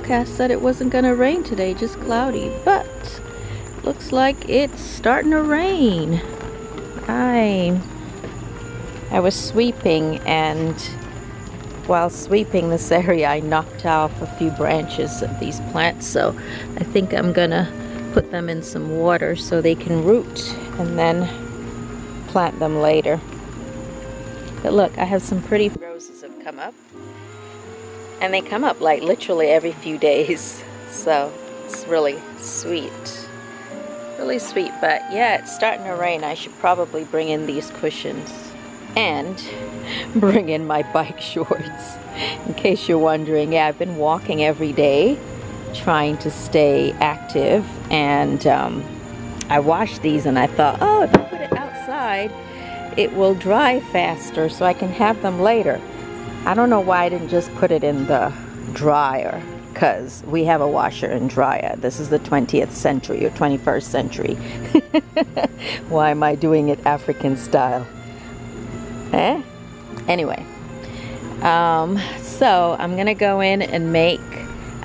forecast said it wasn't gonna rain today, just cloudy, but looks like it's starting to rain. I was sweeping, and while sweeping this area I knocked off a few branches of these plants, so I think I'm gonna put them in some water so they can root and then plant them later. But look, I have some pretty roses have come up, and they come up like literally every few days, so it's really sweet. Really sweet. But yeah, it's starting to rain. I should probably bring in these cushions and bring in my bike shorts. In case you're wondering, yeah, I've been walking every day trying to stay active, and I washed these and I thought, oh, if I put it outside it will dry faster so I can have them later. I don't know why I didn't just put it in the dryer, because we have a washer and dryer. This is the 20th century or 21st century. Why am I doing it African style? Eh? Anyway, so I'm gonna go in and make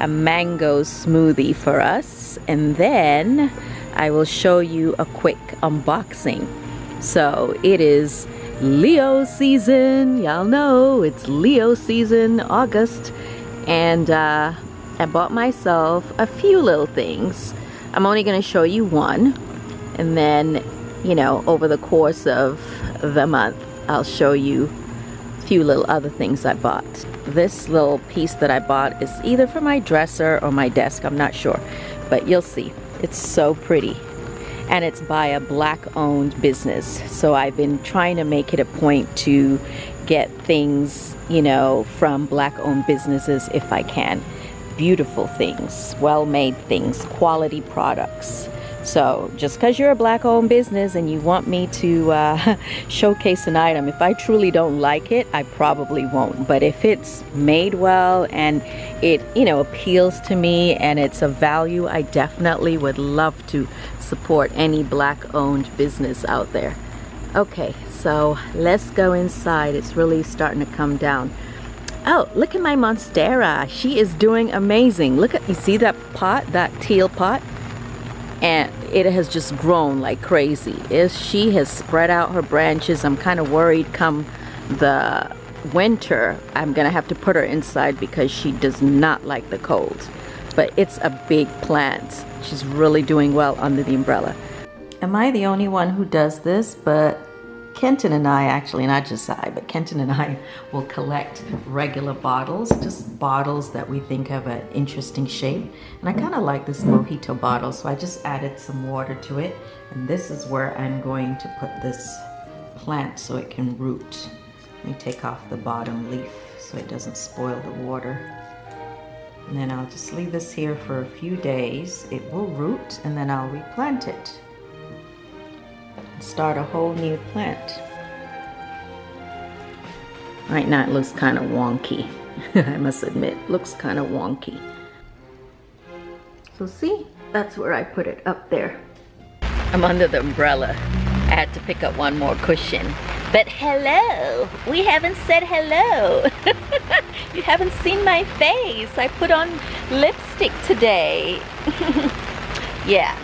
a mango smoothie for us, and then I will show you a quick unboxing. So it is Leo season, y'all know it's Leo season, August, and I bought myself a few little things. I'm only going to show you one, and then, you know, over the course of the month I'll show you a few little other things I bought. This little piece that I bought is either for my dresser or my desk, I'm not sure, but you'll see. It's so pretty. And it's by a black-owned business, so I've been trying to make it a point to get things, you know, from black-owned businesses if I can. Beautiful things, well-made things, quality products. So just because you're a black-owned business and you want me to showcase an item, if I truly don't like it, I probably won't. But if it's made well and it, you know, appeals to me and it's a value, I definitely would love to support any black-owned business out there. Okay, so let's go inside. It's really starting to come down. Oh, look at my monstera. She is doing amazing. Look at, you see that pot, that teal pot? And it has just grown like crazy. She has spread out her branches. I'm kind of worried come the winter I'm gonna have to put her inside because she does not like the cold. But it's a big plant. She's really doing well under the umbrella. Am I the only one who does this? But Kenton and I, actually not just I, but Kenton and I will collect regular bottles, just bottles that we think have an interesting shape. And I kind of like this mojito bottle, so I just added some water to it. And this is where I'm going to put this plant so it can root. Let me take off the bottom leaf so it doesn't spoil the water. And then I'll just leave this here for a few days. It will root, and then I'll replant it. Start a whole new plant. Right now it looks kind of wonky. I must admit, looks kind of wonky. So see, that's where I put it, up there. I'm under the umbrella. I had to pick up one more cushion. But hello, we haven't said hello. You haven't seen my face. I put on lipstick today. Yeah.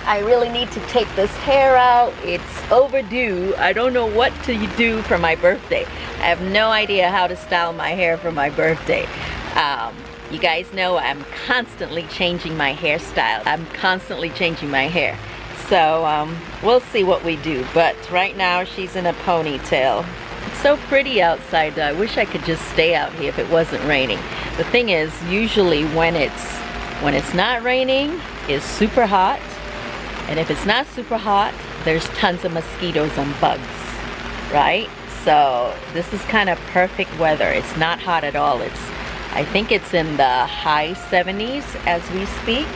I really need to take this hair out. It's overdue. I don't know what to do for my birthday. I have no idea how to style my hair for my birthday. You guys know I'm constantly changing my hairstyle. I'm constantly changing my hair. So we'll see what we do. But right now she's in a ponytail. It's so pretty outside though. I wish I could just stay out here if it wasn't raining. The thing is, usually when it's not raining, it's super hot. And if it's not super hot, there's tons of mosquitoes and bugs, right? So this is kind of perfect weather. It's not hot at all. I think it's in the high 70s as we speak.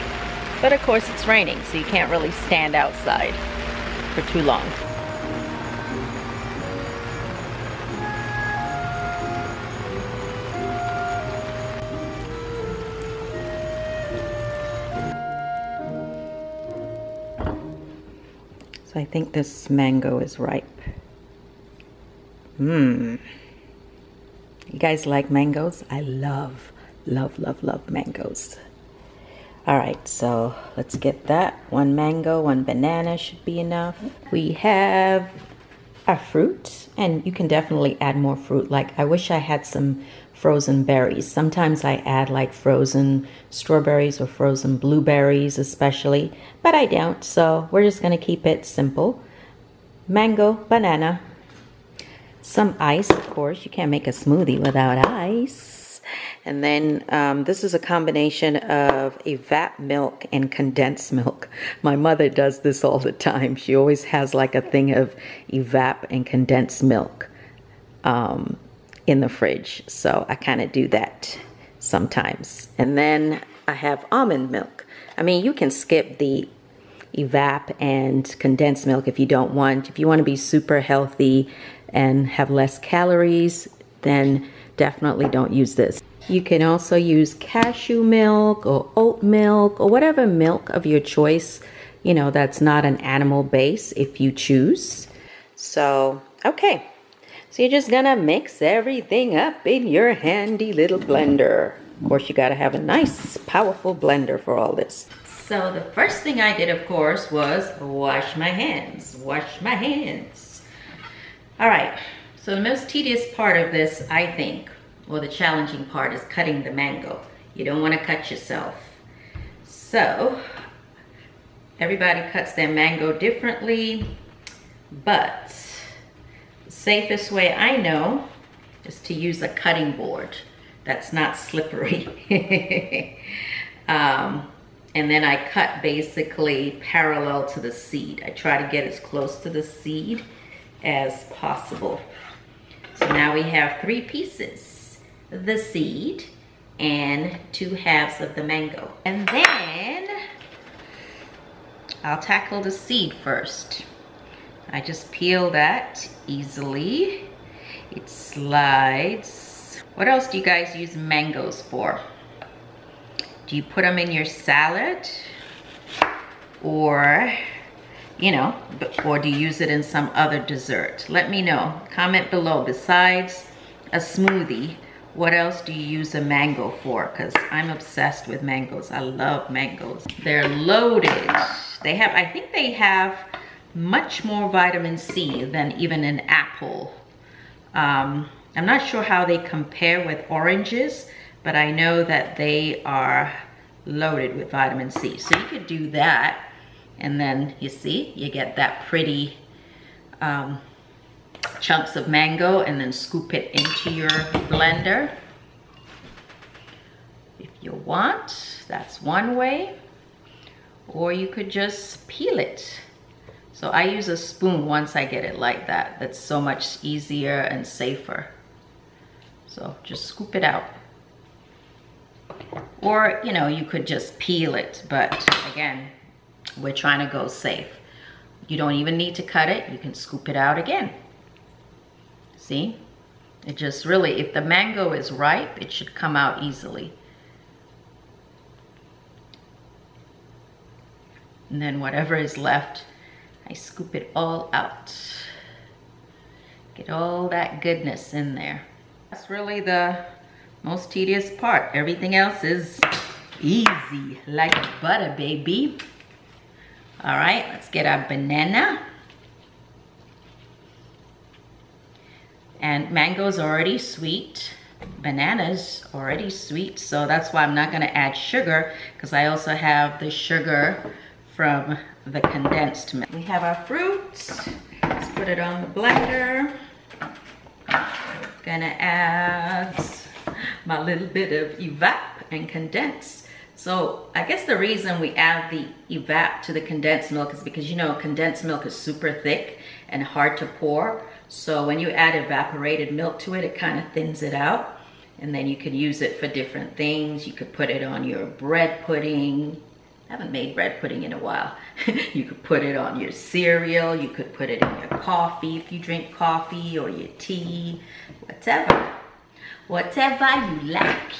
But of course it's raining, so you can't really stand outside for too long. So I think this mango is ripe. You guys like mangoes? I love Love, love, love mangoes. All right, so let's get that. 1 mango, 1 banana should be enough. We have our fruit, and you can definitely add more fruit. Like, I wish I had some frozen berries. Sometimes I add like frozen strawberries or frozen blueberries especially, but I don't, so we're just gonna keep it simple. Mango, banana, some ice, of course. You can't make a smoothie without ice. And then this is a combination of evap milk and condensed milk. My mother does this all the time. She always has like a thing of evap and condensed milk in the fridge. So I kind of do that sometimes. And then I have almond milk. I mean, you can skip the evap and condensed milk if you don't want. If you want to be super healthy and have less calories, then definitely don't use this. You can also use cashew milk or oat milk or whatever milk of your choice, you know, that's not an animal base if you choose. So, okay. So you're just gonna mix everything up in your handy little blender. Of course, you gotta have a nice, powerful blender for all this. So the first thing I did, of course, was wash my hands. Wash my hands. All right, so the most tedious part of this, I think, or the challenging part, is cutting the mango. You don't want to cut yourself. So everybody cuts their mango differently, but the safest way I know is to use a cutting board that's not slippery. And then I cut basically parallel to the seed. I try to get as close to the seed as possible. So now we have 3 pieces, the seed and 2 halves of the mango. And then I'll tackle the seed first. I just peel that easily. It slides. What else do you guys use mangoes for? Do you put them in your salad? Or, you know, or do you use it in some other dessert? Let me know. Comment below. Besides a smoothie, what else do you use a mango for? Because I'm obsessed with mangoes. I love mangoes. They're loaded. They have, I think they have much more vitamin C than even an apple. I'm not sure how they compare with oranges, but I know that they are loaded with vitamin C. So you could do that, and then you see, you get that pretty chunks of mango, and then scoop it into your blender. If you want, that's one way. Or you could just peel it. So I use a spoon once I get it like that. That's so much easier and safer. So just scoop it out. Or, you know, you could just peel it, but again, we're trying to go safe. You don't even need to cut it. You can scoop it out again. See? It just really, if the mango is ripe, it should come out easily. And then whatever is left, I scoop it all out. Get all that goodness in there. That's really the most tedious part. Everything else is easy, like butter, baby. All right, let's get our banana. And mango's already sweet. Banana's already sweet, so that's why I'm not gonna add sugar, because I also have the sugar from the condensed milk. We have our fruits. Let's put it on the blender. Gonna add my little bit of evap and condensed. So I guess the reason we add the evap to the condensed milk is because, you know, condensed milk is super thick and hard to pour. So when you add evaporated milk to it, it kind of thins it out. And then you can use it for different things. You could put it on your bread pudding. I haven't made bread pudding in a while. You could put it on your cereal. You could put it in your coffee if you drink coffee, or your tea, whatever. Whatever you like.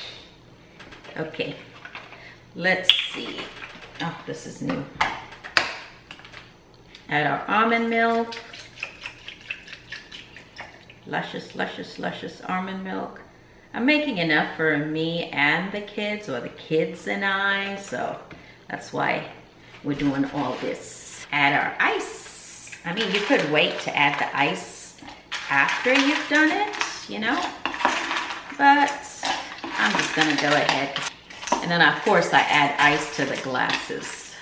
Okay, let's see. Oh, this is new. Add our almond milk. Luscious, luscious, luscious almond milk. I'm making enough for me and the kids, or the kids and I, so that's why we're doing all this. Add our ice. I mean, you could wait to add the ice after you've done it, you know, but I'm just gonna go ahead. And then of course I add ice to the glasses.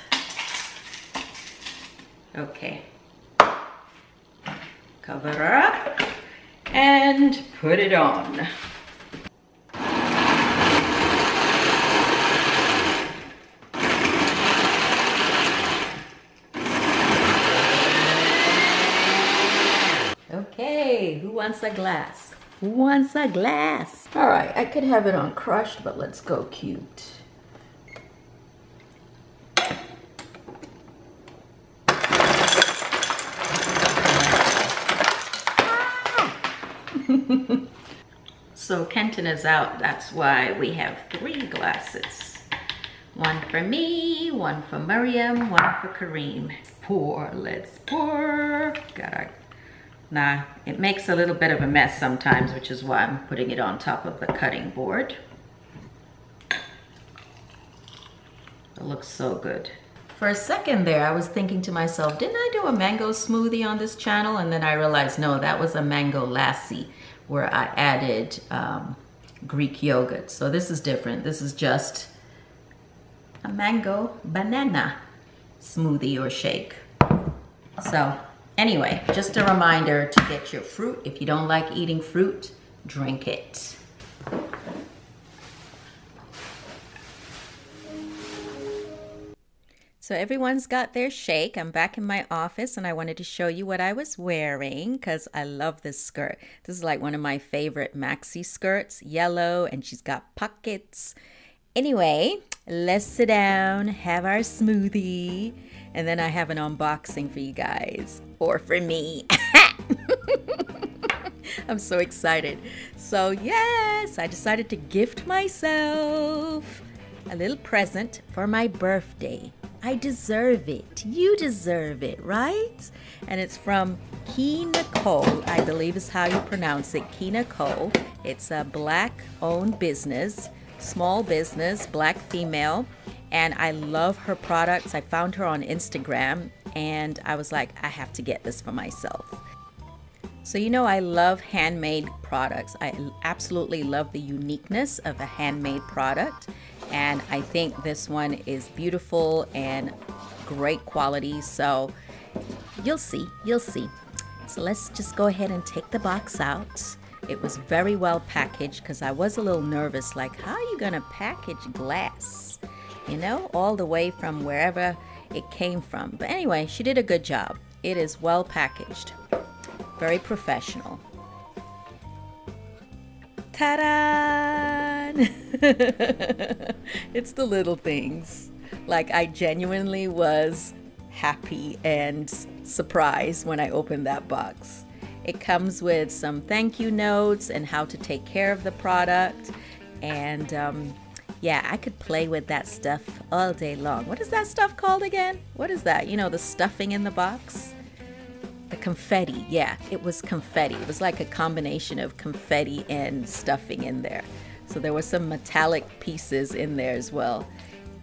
Okay. Cover her up and put it on. Okay, who wants a glass? Who wants a glass? All right, I could have it on crushed, but let's go cute. So Kenton is out, that's why we have 3 glasses. One for me, one for Miriam, one for Kareem. Pour, let's pour. Nah, it makes a little bit of a mess sometimes, which is why I'm putting it on top of the cutting board. It looks so good. For a second there, I was thinking to myself, didn't I do a mango smoothie on this channel? And then I realized, no, that was a mango lassi where I added Greek yogurt. So this is different. This is just a mango banana smoothie or shake. So anyway, just a reminder to get your fruit. If you don't like eating fruit, drink it. So everyone's got their shake. I'm back in my office and I wanted to show you what I was wearing because I love this skirt. This is like one of my favorite maxi skirts, yellow, and she's got pockets. Anyway, let's sit down, have our smoothie, and then I have an unboxing for you guys, or for me. I'm so excited. So yes, I decided to gift myself a little present for my birthday. I deserve it. You deserve it, right? And it's from Key Nicole, I believe is how you pronounce it, Key Nicole. It's a Black-owned business, small business, Black female, and I love her products. I found her on Instagram, and I was like, I have to get this for myself. So you know I love handmade products. I absolutely love the uniqueness of a handmade product. And I think this one is beautiful and great quality. So you'll see, you'll see. So let's just go ahead and take the box out. It was very well packaged because I was a little nervous, like how are you gonna package glass? You know, all the way from wherever it came from. But anyway, she did a good job. It is well packaged, very professional. Ta-da! It's the little things. Like I genuinely was happy and surprised when I opened that box. It comes with some thank you notes and how to take care of the product. And yeah, I could play with that stuff all day long. What is that stuff called again? What is that? You know, the stuffing in the box? The confetti, yeah, it was confetti. It was like a combination of confetti and stuffing in there. So there were some metallic pieces in there as well.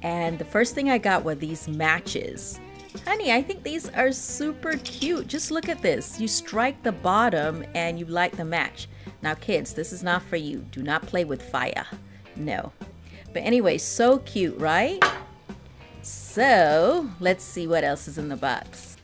And the first thing I got were these matches. Honey, I think these are super cute. Just look at this. You strike the bottom and you light the match. Now kids, this is not for you. Do not play with fire. No. But anyway, so cute, right? So let's see what else is in the box.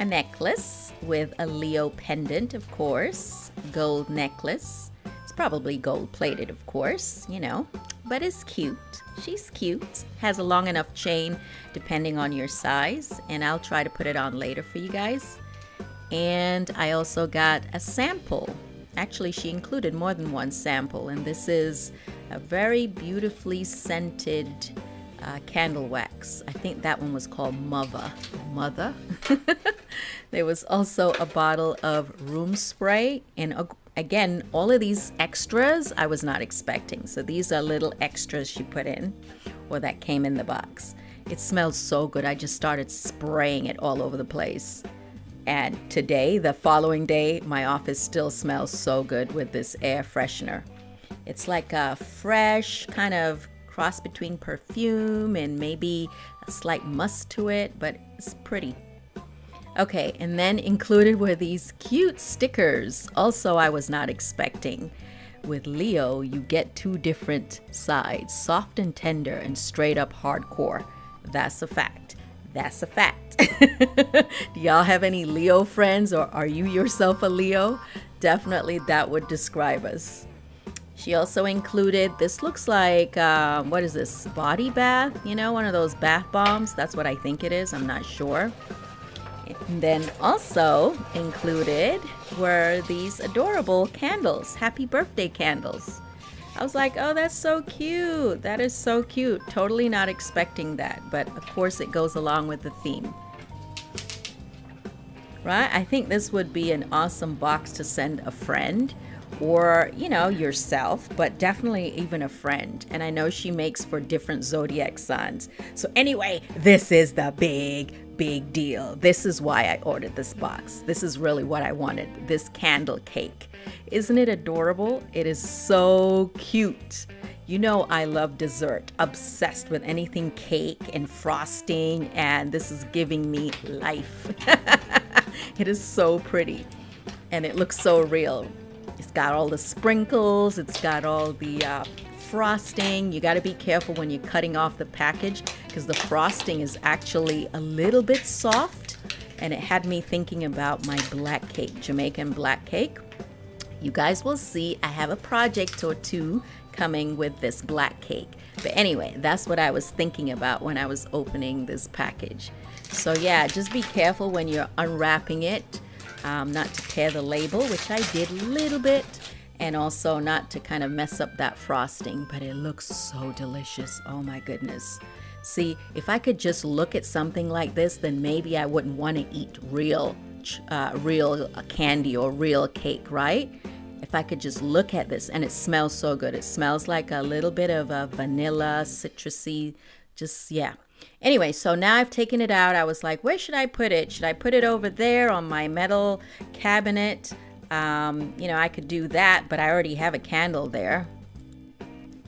A necklace with a Leo pendant, of course. Gold necklace. It's probably gold plated, of course, you know, but it's cute. She's cute. Has a long enough chain depending on your size, and I'll try to put it on later for you guys. And I also got a sample. Actually, she included more than one sample, and this is a very beautifully scented candle wax. I think that one was called Mother. There was also a bottle of room spray, and again, all of these extras I was not expecting. So these are little extras she put in, or that came in the box. It smells so good. I just started spraying it all over the place. And today, the following day, my office still smells so good with this air freshener. It's like a fresh kind of cross between perfume and maybe a slight musk to it, but it's pretty. Okay, and then included were these cute stickers. Also, I was not expecting. With Leo, you get two different sides, soft and tender and straight up hardcore. That's a fact. That's a fact. Do y'all have any Leo friends, or are you yourself a Leo? Definitely that would describe us. She also included, this looks like, what is this, body bath? You know, one of those bath bombs. That's what I think it is. I'm not sure. And then also included were these adorable candles, happy birthday candles. I was like, oh, that's so cute. That is so cute. Totally not expecting that. But of course it goes along with the theme. Right? I think this would be an awesome box to send a friend or, you know, yourself, but definitely even a friend. And I know she makes for different zodiac signs. So anyway, this is the big deal. This is why I ordered this box. This is really what I wanted, this candle cake. Isn't it adorable? It is so cute. You know I love dessert, obsessed with anything cake and frosting, and this is giving me life. It is so pretty and it looks so real. It's got all the sprinkles, it's got all the frosting. You got to be careful when you're cutting off the package because the frosting is actually a little bit soft, and it had me thinking about my black cake, Jamaican black cake. You guys will see I have a project or two coming with this black cake. But anyway, that's what I was thinking about when I was opening this package. So yeah, just be careful when you're unwrapping it, not to tear the label, which I did a little bit, and also not to kind of mess up that frosting. But it looks so delicious. Oh my goodness. See, if I could just look at something like this, then maybe I wouldn't want to eat real candy or real cake, right? If I could just look at this, and it smells so good. It smells like a little bit of a vanilla, citrusy, just, yeah. Anyway, so now I've taken it out. I was like, where should I put it? Should I put it over there on my metal cabinet? You know, I could do that, but I already have a candle there.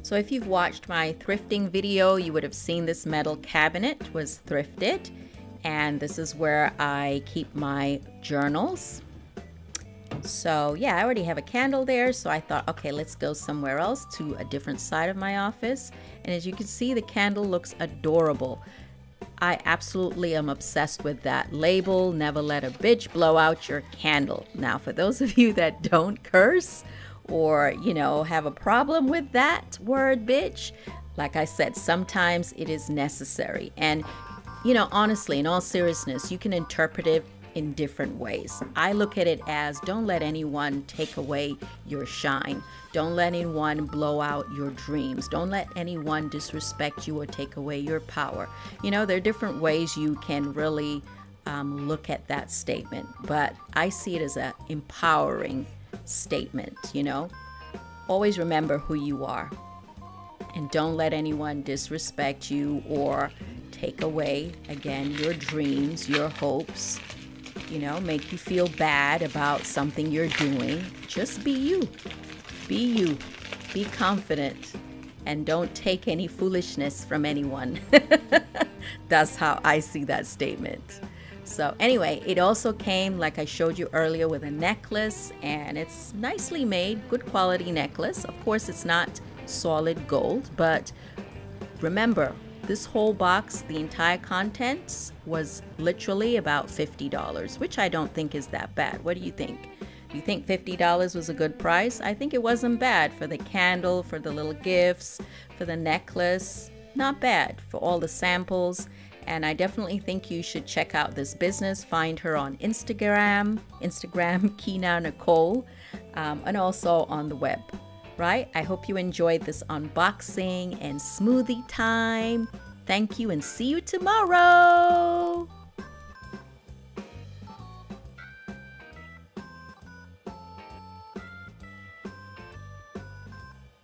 So if you've watched my thrifting video, you would have seen this metal cabinet was thrifted. And this is where I keep my journals. So yeah, I already have a candle there. So I thought, okay, let's go somewhere else to a different side of my office. And as you can see, the candle looks adorable. I absolutely am obsessed with that label, never let a bitch blow out your candle. Now, for those of you that don't curse or, you know, have a problem with that word bitch, like I said, sometimes it is necessary. And, you know, honestly, in all seriousness, you can interpret it in different ways. I look at it as don't let anyone take away your shine. Don't let anyone blow out your dreams. Don't let anyone disrespect you or take away your power. You know, there are different ways you can really look at that statement, but I see it as an empowering statement, you know. Always remember who you are, and don't let anyone disrespect you or take away, again, your dreams, your hopes, you know, make you feel bad about something you're doing. Just be you. Be you. Be confident. And don't take any foolishness from anyone. That's how I see that statement. So anyway, it also came, like I showed you earlier, with a necklace, and it's nicely made, good quality necklace. Of course, it's not solid gold, but remember, this whole box, the entire contents, was literally about $50, which I don't think is that bad. What do you think? Do you think $50 was a good price? I think it wasn't bad for the candle, for the little gifts, for the necklace. Not bad for all the samples. And I definitely think you should check out this business. Find her on Instagram, Kina Nicole, and also on the web. Right? I hope you enjoyed this unboxing and smoothie time. Thank you and see you tomorrow.